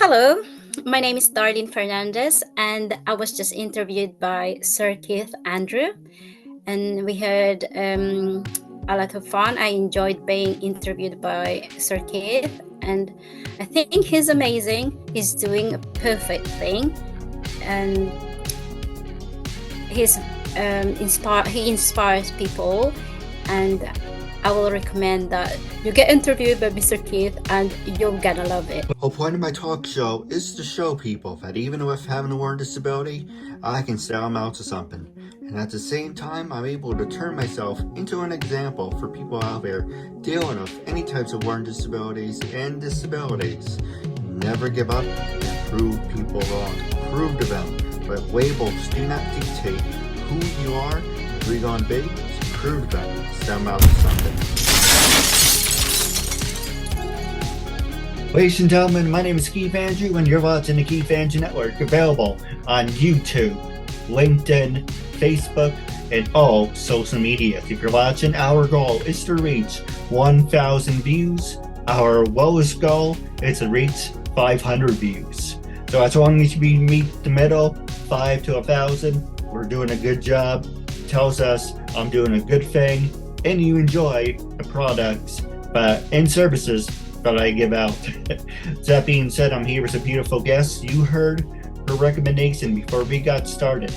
Hello, my name is Darlene Fernandez, and I was just interviewed by Sir Keith Andrew, and we had a lot of fun. I enjoyed being interviewed by Sir Keith, and I think he's amazing. He's doing a perfect thing, and he's he inspires people, and I will recommend that you get interviewed by Mr. Keith, and you're gonna love it. The whole point of my talk show is to show people that even with having a learning disability, I can sell them out to something. And at the same time, I'm able to turn myself into an example for people out there dealing with any types of learning disabilities and disabilities. Never give up and prove people wrong. Prove to them that labels do not dictate who you are, who you're going to be. So prove to them, sell them out to something. Ladies and gentlemen, my name is Keith Andrew, and you're watching the Keith Andrew Network, available on YouTube, LinkedIn, Facebook, and all social media. If you're watching, our goal is to reach 1,000 views. Our lowest goal is to reach 500 views. So as long as we meet the middle, 5 to 1,000, we're doing a good job. It tells us I'm doing a good thing, and you enjoy the products and services that I give out. That being said, I'm here with a beautiful guest. You heard her recommendation before we got started.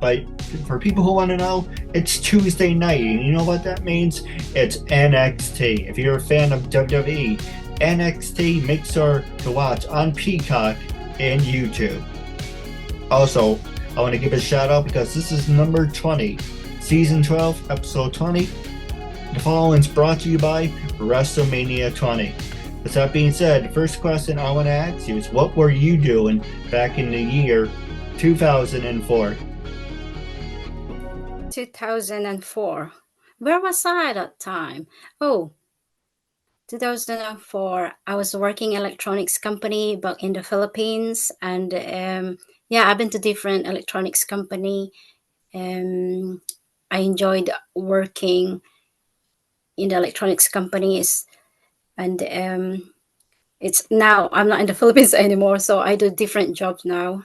But for people who want to know, it's Tuesday night, and you know what that means? It's NXT. If you're a fan of WWE, NXT, make sure to watch on Peacock and YouTube. Also, I want to give a shout out because this is number 20, season 12, episode 20. The following is brought to you by WrestleMania 20. With that being said, the first question I want to ask you is, what were you doing back in the year 2004? 2004. Where was I at that time? Oh, 2004. I was working electronics company back in the Philippines, and I've been to different electronics company. I enjoyed working in the electronics companies, and it's now I'm not in the Philippines anymore, so I do different jobs now.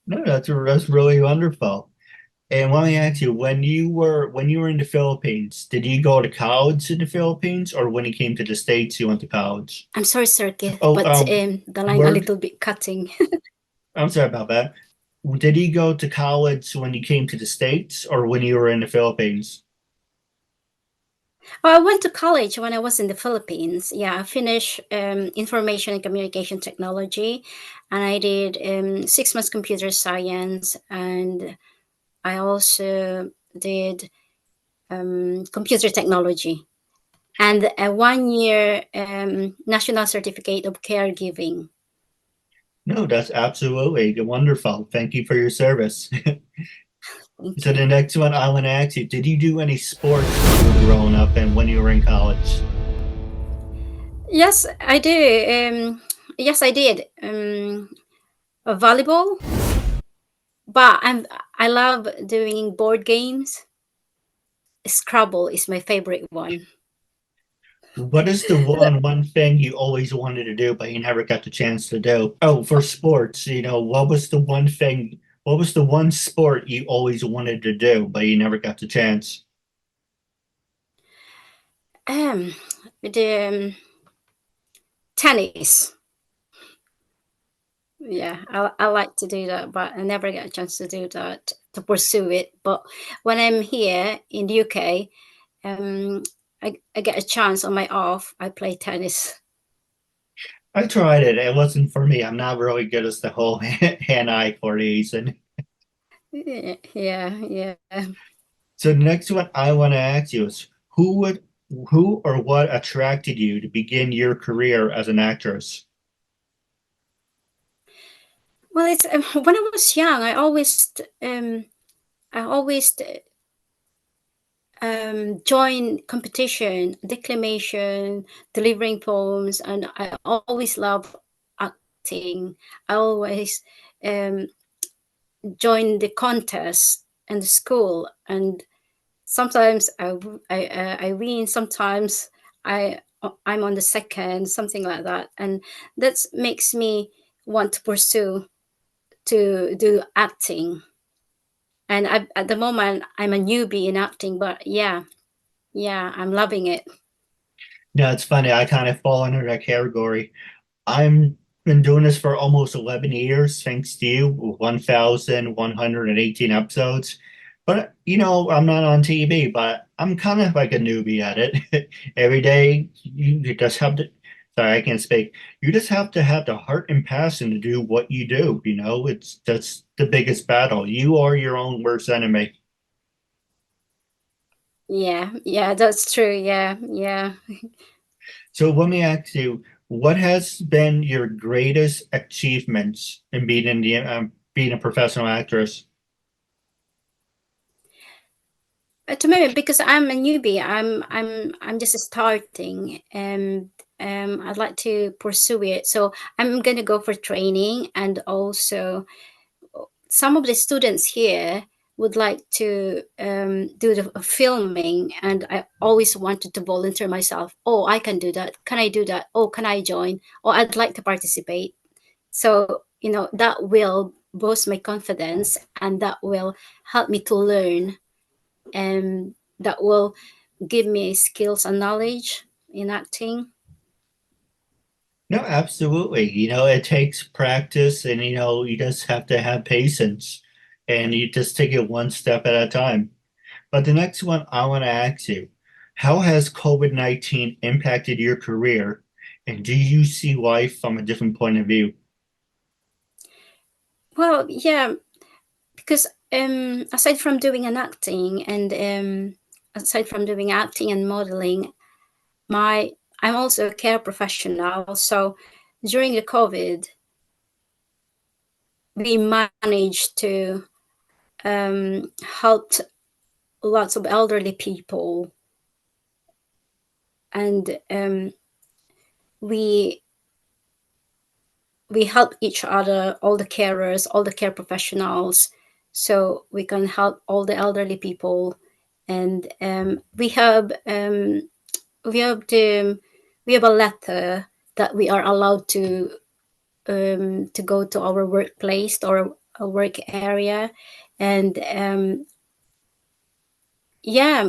No, that's really wonderful. And let me ask you, when you were in the Philippines, did you go to college in the Philippines, or when you came to the States, you went to college? I'm sorry, Sir Keith, Oh, but the line a little bit cutting. I'm sorry about that. Did you go to college when you came to the States, or when you were in the Philippines? Well, I went to college when I was in the Philippines. Yeah, I finished information and communication technology, and I did 6 months computer science, and I also did computer technology, and a 1 year national certificate of caregiving. No, that's absolutely wonderful. Thank you for your service. So the next one I want to ask you, did you do any sports when you were growing up and when you were in college? Yes, I do. Yes, I did. Volleyball, but I love doing board games. Scrabble is my favorite one. What is the one thing you always wanted to do but you never got the chance to do? Oh, for sports, what was the one thing, what was the one sport you always wanted to do but you never got the chance? The tennis. Yeah, I like to do that, but I never get a chance to do that, to pursue it. But when I'm here in the UK, I get a chance on my off. I play tennis. I tried it. It wasn't for me. I'm not really good as the whole hand-eye coordination. Yeah. So the next one I want to ask you is who or what attracted you to begin your career as an actress? Well, it's when I was young, I always join competition, declamation, delivering poems, and I always love acting. I always um, join the contest and the school, and sometimes I win. Sometimes I'm on the second, something like that, and that makes me want to pursue to do acting. And at the moment, I'm a newbie in acting, but yeah, yeah, I'm loving it. No, it's funny. I kind of fall under that category. I'm been doing this for almost 11 years, thanks to you, 1,118 episodes. But, I'm not on TV, but I'm kind of like a newbie at it. Every day, you just have to, sorry, I can't speak. You just have to have the heart and passion to do what you do. That's the biggest battle. You are your own worst enemy. Yeah, yeah, that's true. Yeah, yeah. So let me ask you, what has been your greatest achievements in being a professional actress? To me, because I'm a newbie, I'm just starting, and I'd like to pursue it. So I'm gonna go for training, and also some of the students here would like to do the filming, and I always wanted to volunteer myself. Oh, I can do that. Can I do that? Oh, can I join? Oh, I'd like to participate. So that will boost my confidence, and that will help me to learn, and that will give me skills and knowledge in acting. No, absolutely. It takes practice and, you just have to have patience and you just take it one step at a time. But the next one I want to ask you, how has COVID-19 impacted your career? And do you see life from a different point of view? Well, yeah, because aside from doing an acting and aside from doing acting and modeling, my I'm also a care professional. So during the COVID, we managed to help lots of elderly people, and we we help each other, all the carers, all the care professionals, so we can help all the elderly people. And we have the we have a letter that we are allowed to go to our workplace or a work area. And yeah,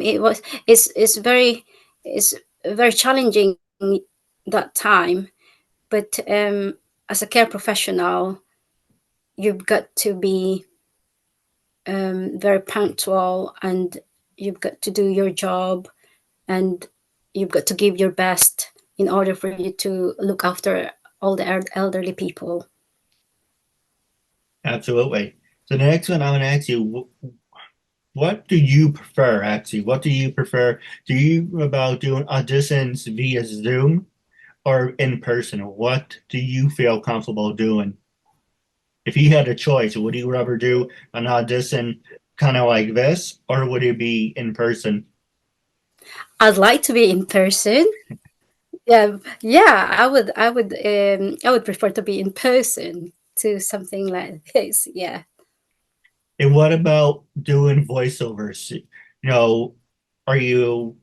it's very challenging that time. But as a care professional, you've got to be very punctual, and you've got to do your job, and you've got to give your best in order for you to look after all the elderly people. Absolutely. So the next one I want to ask you, what do you prefer, actually? What do you prefer? Do you about doing auditions via Zoom or in person? What do you feel comfortable doing? If you had a choice, would you rather do an audition kind of like this, or would it be in person? I'd like to be in person. Yeah, yeah, I would prefer to be in person to something like this. Yeah. And what about doing voiceovers? Are you,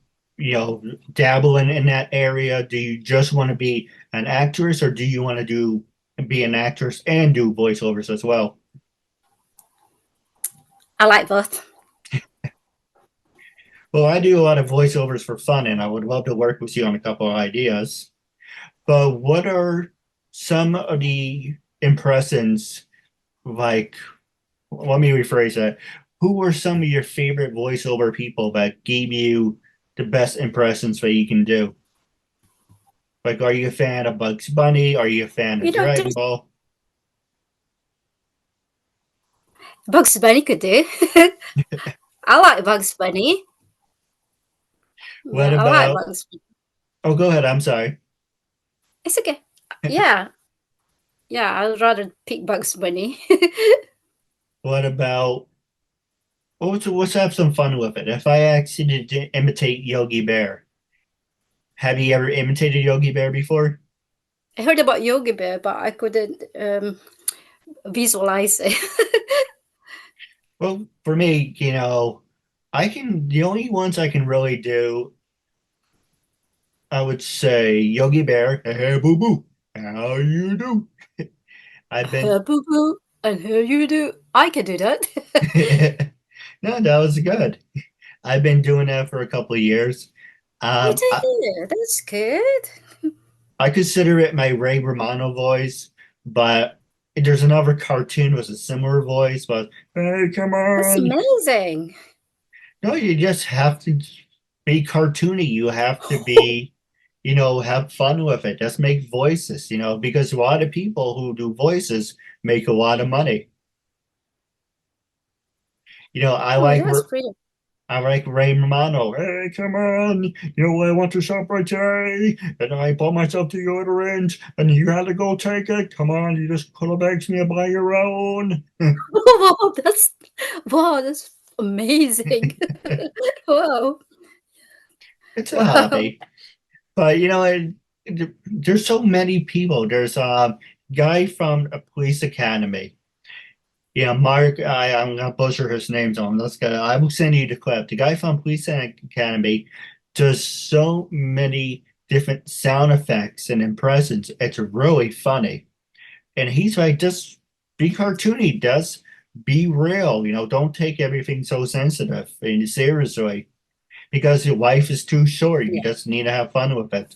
dabbling in that area? Do you just want to be an actress, or do you want to be an actress and do voiceovers as well? I like both. Well, I do a lot of voiceovers for fun, and I would love to work with you on a couple of ideas. But what are some of the impressions like? Let me rephrase that. Who were some of your favorite voiceover people that gave you the best impressions that you can do? Like, are you a fan of Bugs Bunny? Are you a fan of Dragon There's Ball? Bugs Bunny could do. I like Bugs Bunny. What Yeah, I like about? Bugs Bunny. Oh, go ahead. I'm sorry. It's okay. Yeah, yeah, I'd rather pick Bugs Bunny. What about? Oh, let's have some fun with it. If I asked you to imitate Yogi Bear, have you ever imitated Yogi Bear before? I heard about Yogi Bear, but I couldn't visualize it. Well, for me, the only ones I can really do I would say Yogi Bear, hey, hey boo boo, how you do? I've been Boo boo, and here you do. I can do that. no, that was good. I've been doing that for a couple of years. Good Um, to I, hear. That's good. I consider it my Ray Romano voice, but there's another cartoon with a similar voice, but hey, come That's on. amazing. No, you just have to be cartoony. You have to be, have fun with it. Just make voices, because a lot of people who do voices make a lot of money. I Oh, like that's pretty. I like Ray Romano. Hey, come on. I want to shop right today. And I bought myself deodorant and you had to go take it. Come on, you just put a bag to me by your own. Wow, that's amazing. Wow. It's a Wow. hobby. But there's so many people. There's a guy from a police academy. Yeah, Mark, I'm gonna butcher his names on. I will send you the clip. The guy from Police Academy does so many different sound effects and impressions. It's really funny. And he's like, just be cartoony, just be real. Don't take everything so sensitive and seriously because your life is too short. You Yeah, just need to have fun with it.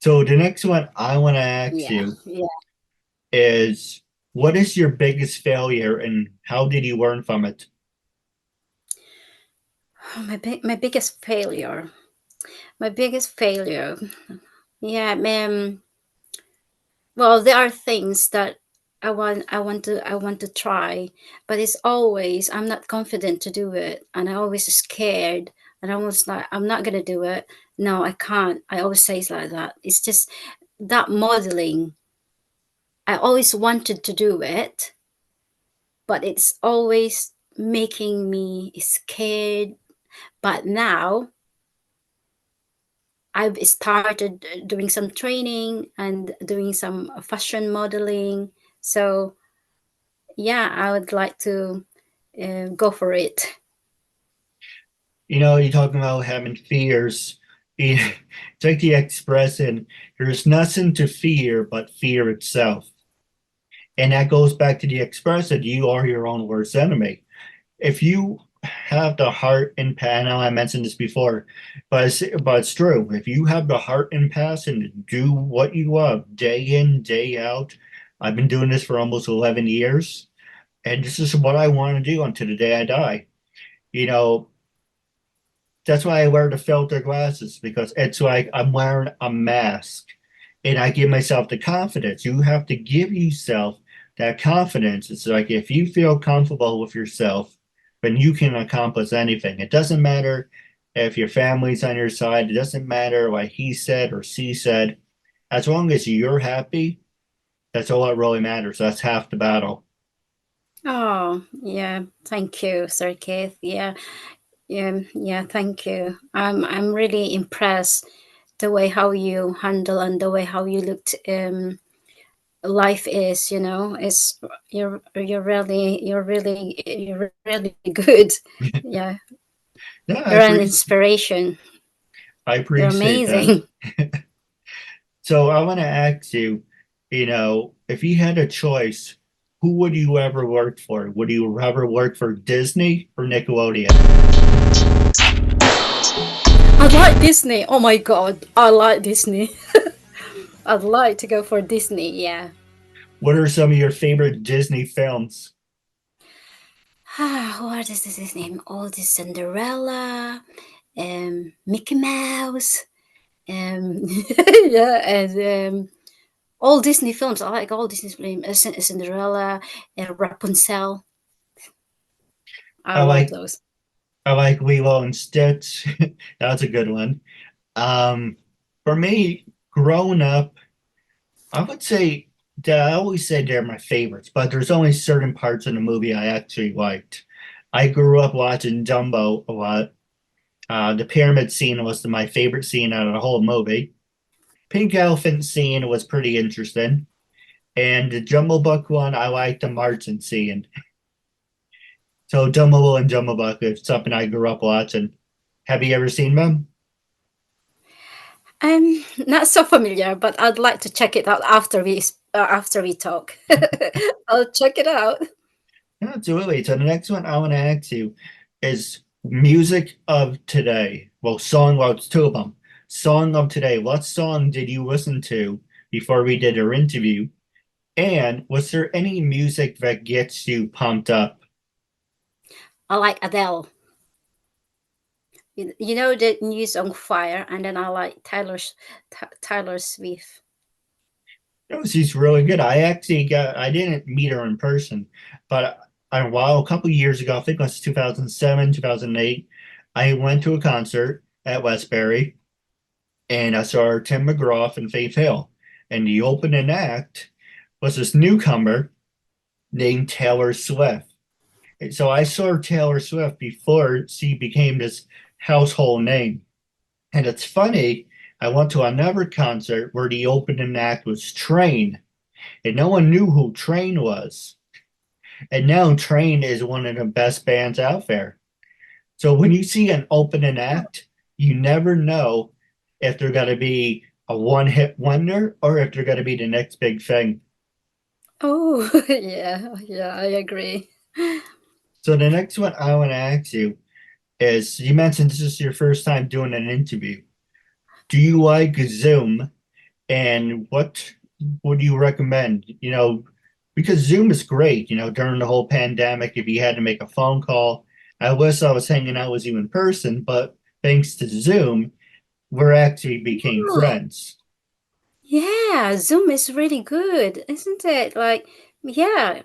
So the next one I want to ask yeah, you yeah. is, what is your biggest failure and how did you learn from it? Oh, my biggest failure. My biggest failure. Yeah, well, there are things that I want to try, but it's always I'm not confident to do it, and I always scared, and I always like I'm not gonna do it. No, I can't. I always say it's like that. It's just that modeling. I always wanted to do it, but it's always making me scared. But now I've started doing some training and doing some fashion modeling. So yeah, I would like to go for it. You're talking about having fears. Take the expression, there's nothing to fear but fear itself. And that goes back to the expression, you are your own worst enemy. If you have the heart and I know I mentioned this before, but it's true. If you have the heart and passion to do what you love day in, day out, I've been doing this for almost 11 years, and this is what I want to do until the day I die. You know, that's why I wear the filter glasses because it's like I'm wearing a mask and I give myself the confidence. You have to give yourself that confidence. It's like if you feel comfortable with yourself, then you can accomplish anything. It doesn't matter if your family's on your side, it doesn't matter what he said or she said. As long as you're happy, that's all that really matters. That's half the battle. Oh, yeah. Thank you, Sir Keith. Yeah. Yeah, thank you. I'm really impressed the way how you handle and the way how you looked life is, it's you're really good. Yeah. Yeah, You're an inspiration. I You're appreciate that. amazing. So I want to ask you, if you had a choice, who would you ever work for? Would you ever work for Disney or Nickelodeon? I like Disney. Oh my god. I like Disney. I'd like to go for Disney, yeah. What are some of your favorite Disney films? What is this his name? Oh, this Cinderella, Mickey Mouse, yeah, and all Disney films. I like all Disney films. Cinderella, Rapunzel. I I love like those. I like Lilo and Stitch. That's a good one. Um, for me, growing up, I would say that I always say they're my favorites, but there's only certain parts in the movie I actually liked. I grew up watching Dumbo a lot. The pyramid scene was my favorite scene out of the whole movie. Pink elephant scene was pretty interesting. And the Jungle Book one, I liked the marching scene. So Dumbo and Jungle Book is something I grew up watching. Have you ever seen them? I'm not so familiar, but I'd like to check it out after we talk. I'll check it out. Absolutely. So the next one I want to ask you is music of today. Well, it's two of them. Song of today. What song did you listen to before we did our interview? And was there any music that gets you pumped up? I like Adele. You know the news on fire, and then I like Tyler Swift. No, she's really good. I didn't meet her in person, but a couple of years ago, I think it was 2007, 2008, I went to a concert at Westbury and I saw Tim McGraw and Faith Hill. And the opening act was this newcomer named Taylor Swift. And so I saw Taylor Swift before she became this household name. And it's funny, I went to another concert where the opening act was Train, and no one knew who Train was. And now Train is one of the best bands out there. So when you see an opening act, you never know if they're going to be a one hit wonder or if they're going to be the next big thing. Oh, yeah, I agree. So the next one I want to ask you is you mentioned this is your first time doing an interview. Do you like Zoom and what would you recommend? Because Zoom is great, during the whole pandemic, if you had to make a phone call. I wish I was hanging out with you in person, but thanks to Zoom, we're actually became Oh, friends. yeah, Zoom is really good, isn't it? Like, yeah,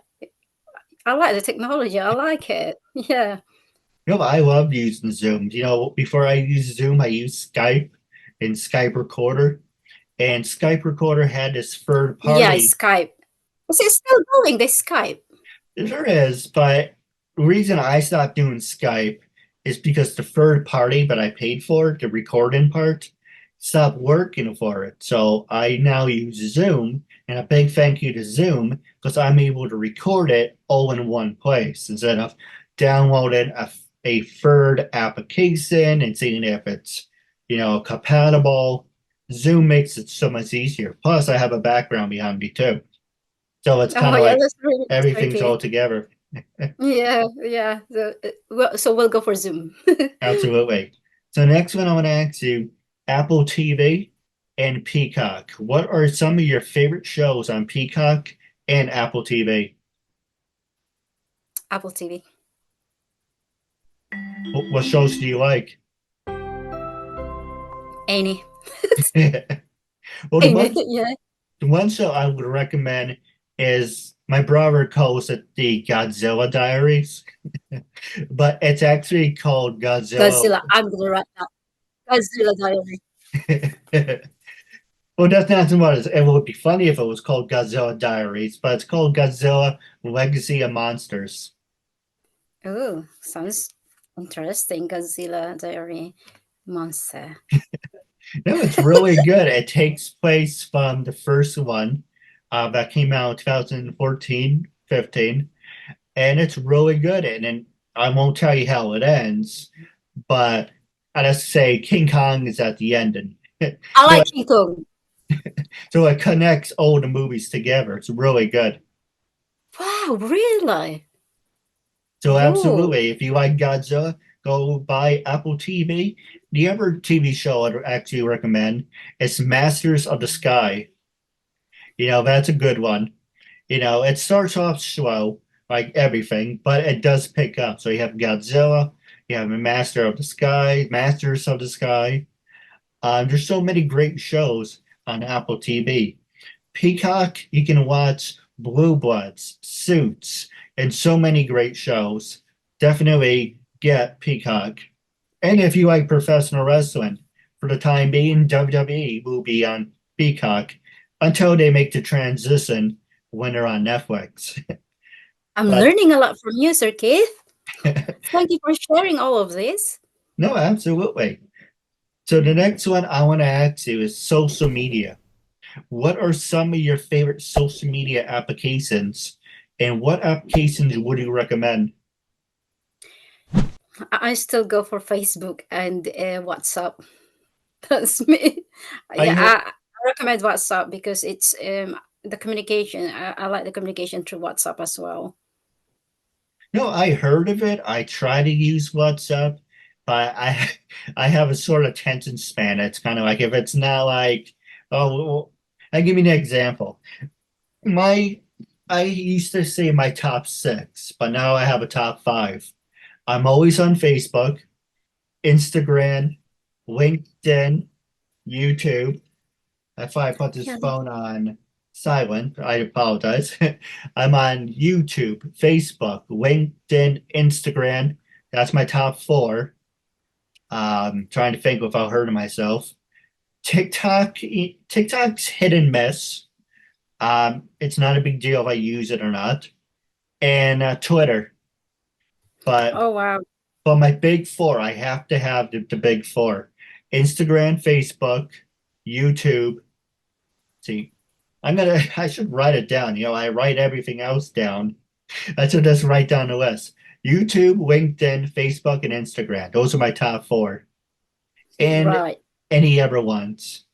I like the technology. I like it. Yeah. I love using Zoom. Before I use Zoom, I use Skype and Skype Recorder. And Skype Recorder had this third Yeah, party. Skype. Is it still going, the Skype? There is, but the reason I stopped doing Skype is because the third party that I paid for, the recording part, stopped working for it. So I now use Zoom, and a big thank you to Zoom because I'm able to record it all in one place instead of downloading a third application and seeing if it's, compatible. Zoom makes it so much easier. Plus, I have a background behind me too. So it's kind Oh, of yeah, like that's really everything's all exciting. together. Yeah. So we'll go for Zoom. Absolutely. So next one I want to ask you, Apple TV and Peacock. What are some of your favorite shows on Peacock and Apple TV? Apple TV. What shows do you like? Any. Well, the Any. one Yeah. the one show I would recommend is my brother calls it the Godzilla Diaries, but it's actually called Godzilla. Godzilla. I'm gonna write that. Godzilla Diary. Well, that's not so much. It would be funny if it was called Godzilla Diaries, but it's called Godzilla Legacy of Monsters. Oh, sounds interesting. Godzilla Diary monster. No, it's really good. It takes place from the first one that came out in 2014, 15, and it's really good. And I won't tell you how it ends, but I just say King Kong is at the end. And I so like it, King Kong. so it connects all the movies together. It's really good. Wow, really? So Oh, absolutely, if you like Godzilla, go buy Apple TV. The other TV show I'd actually recommend is Masters of the Sky. That's a good one. It starts off slow, like everything, but it does pick up. So you have Godzilla, you have Masters of the Sky. There's so many great shows on Apple TV. Peacock, you can watch Blue Bloods, Suits, and so many great shows. Definitely get Peacock. And if you like professional wrestling, for the time being, WWE will be on Peacock until they make the transition when they're on Netflix. I'm But learning a lot from you, Sir Keith. Thank you for sharing all of this. no, absolutely. So the next one I want to ask you is social media. What are some of your favorite social media applications, and what applications would you recommend? I still go for Facebook and WhatsApp. That's me. I Yeah, ha- I recommend WhatsApp because it's the communication. I like the communication through WhatsApp as well. no, I heard of it. I try to use WhatsApp, but I I have a sort of attention span. It's kind of like if it's not like, oh, well, I give you an example. My I used to say my top six, but now I have a top five. I'm always on Facebook, Instagram, LinkedIn, YouTube. That's why I put this Yeah, phone on silent. I apologize. I'm on YouTube, Facebook, LinkedIn, Instagram. That's my top four. Trying to think without hurting myself. TikTok's hit and miss. It's not a big deal if I use it or not. And Twitter. But oh wow. but my big four, I have to have the big four: Instagram, Facebook, YouTube. See, I should write it down. I write everything else down. I should just write down the list. YouTube, LinkedIn, Facebook, and Instagram. Those are my top four. And Right. any other ones.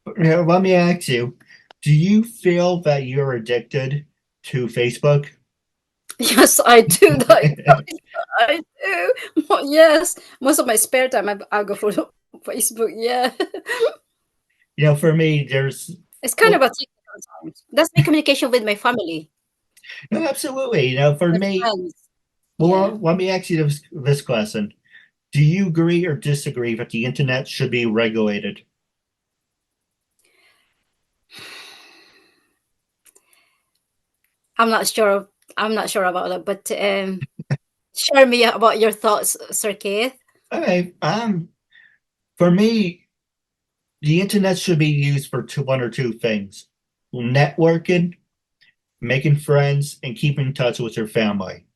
Let me ask you, do you feel that you're addicted to Facebook? Yes, I do. I do. Yes, most of my spare time I go for Facebook. Yeah, For me, there's it's kind of well, a thing sometimes. That's my communication with my family, no, absolutely. For my me, friends. Yeah. well, let me ask you this question. Do you agree or disagree that the internet should be regulated? I'm not sure. I'm not sure about that, but share me about your thoughts, Sir Keith. Okay, for me, the internet should be used for one or two things: networking, making friends, and keeping in touch with your family.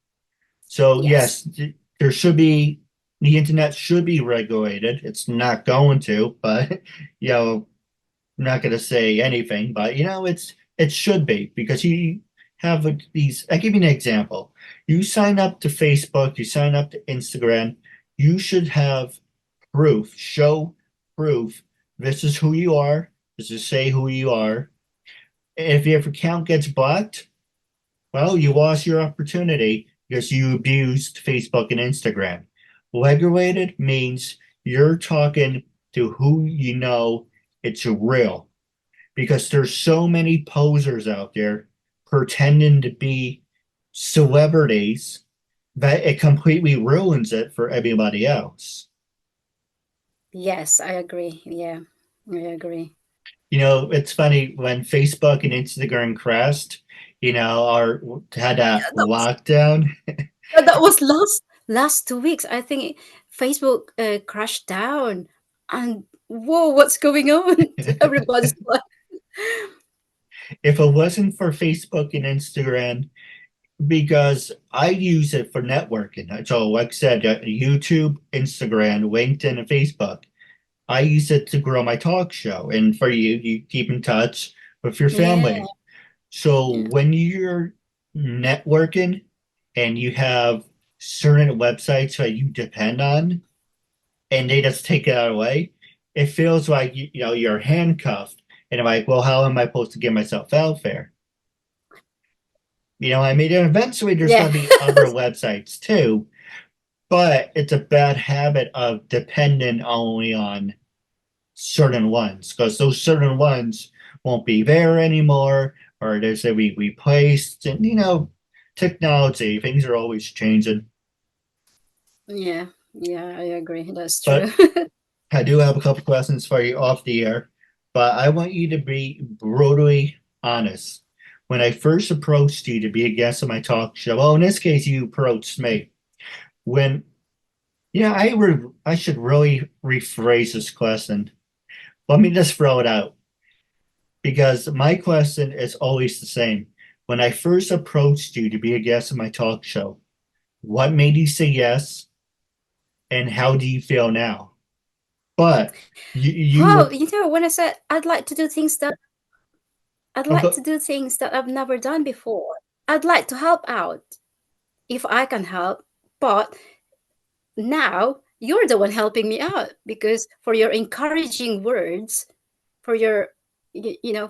So Yes. yes, there should be the internet should be regulated. It's not going to, but you know, I'm not going to say anything, but it should be because you have these. I give you an example. You sign up to Facebook, you sign up to Instagram. You should have proof. Show proof. This is who you are. This is say who you are. If your account gets blocked, well, you lost your opportunity because you abused Facebook and Instagram. Regulated means you're talking to who you know it's real because there's so many posers out there pretending to be celebrities that it completely ruins it for everybody else. Yes, I agree. Yeah, I agree. It's funny when Facebook and Instagram crashed, or had a Yeah, lockdown. that was last 2 weeks. I think Facebook crashed down, and whoa, what's going on? Everybody's like, If it wasn't for Facebook and Instagram, because I use it for networking. So, like I said, YouTube, Instagram, LinkedIn, and Facebook. I use it to grow my talk show, and for you keep in touch with your yeah, family. So yeah, when you're networking and you have certain websites that you depend on, and they just take it away, it feels like you're handcuffed, and I'm like, well, how am I supposed to get myself out there? I mean, and eventually there's yeah. going to be other websites too, but it's a bad habit of depending only on certain ones because those certain ones won't be there anymore, or there's a be replaced. And technology, things are always changing. Yeah, yeah, I agree. That's true. But I do have a couple questions for you off the air, but I want you to be brutally honest. When I first approached you to be a guest on my talk show, well, in this case, you approached me. When, I should really rephrase this question. Let me just throw it out because my question is always the same. When I first approached you to be a guest on my talk show, what made you say yes, and how do you feel now? But Well, you when I said I'd like to okay, do things that I've never done before. I'd like to help out if I can help, but now you're the one helping me out, because for your encouraging words, for your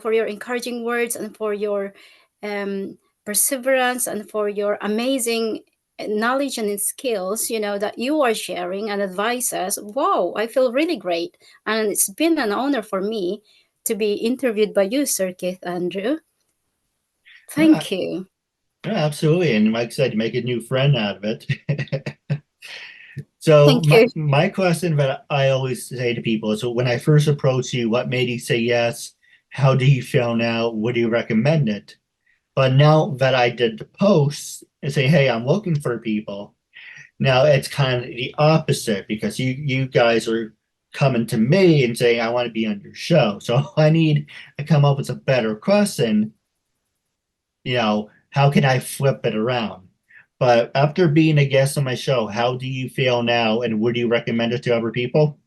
for your encouraging words, and for your um, perseverance, and for your amazing knowledge and skills, that you are sharing and advise us. Wow, I feel really great, and it's been an honor for me to be interviewed by you, Sir Keith Andrew. Yeah, Thank you. yeah, absolutely. And like I said, you make a new friend out of it. So Thank you. my question that I always say to people is, so when I first approached you, what made you say yes? How do you feel now? Would you recommend it? But now that I did the post and say, hey, I'm looking for people, now it's kind of the opposite, because you guys are coming to me and saying, I want to be on your show. So I need to come up with a better question. How can I flip it around? But after being a guest on my show, how do you feel now, and would you recommend it to other people?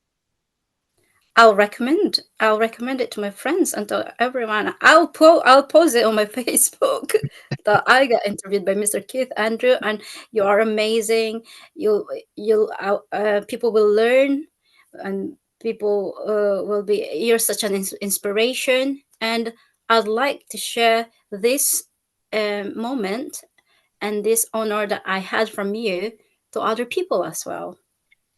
I'll recommend it to my friends and to everyone. I'll post it on my Facebook that I got interviewed by Mr. Keith Andrew, and you are amazing. People will learn, and people will be. You're such an inspiration, and I'd like to share this moment and this honor that I had from you to other people as well.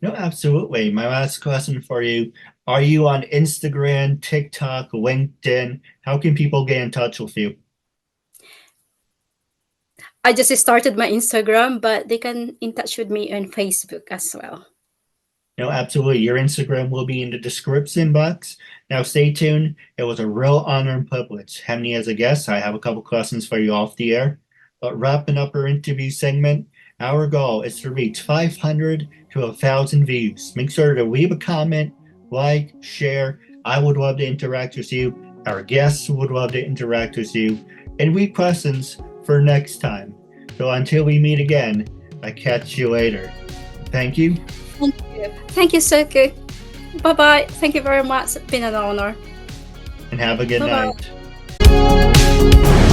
No, absolutely. My last question for you. Are you on Instagram, TikTok, LinkedIn? How can people get in touch with you? I just started my Instagram, but they can in touch with me on Facebook as well. No, absolutely. Your Instagram will be in the description box. Now, stay tuned. It was a real honor and privilege having you as a guest. I have a couple questions for you off the air. But wrapping up our interview segment, our goal is to reach 500 to 1,000 views. Make sure to leave a comment, like, share. I would love to interact with you. Our guests would love to interact with you. And leave questions for next time. So until we meet again, I catch you later. Thank you. Thank you. Thank you, Suki. Bye bye. Thank you very much. It's been an honor. And have a good Bye-bye. night.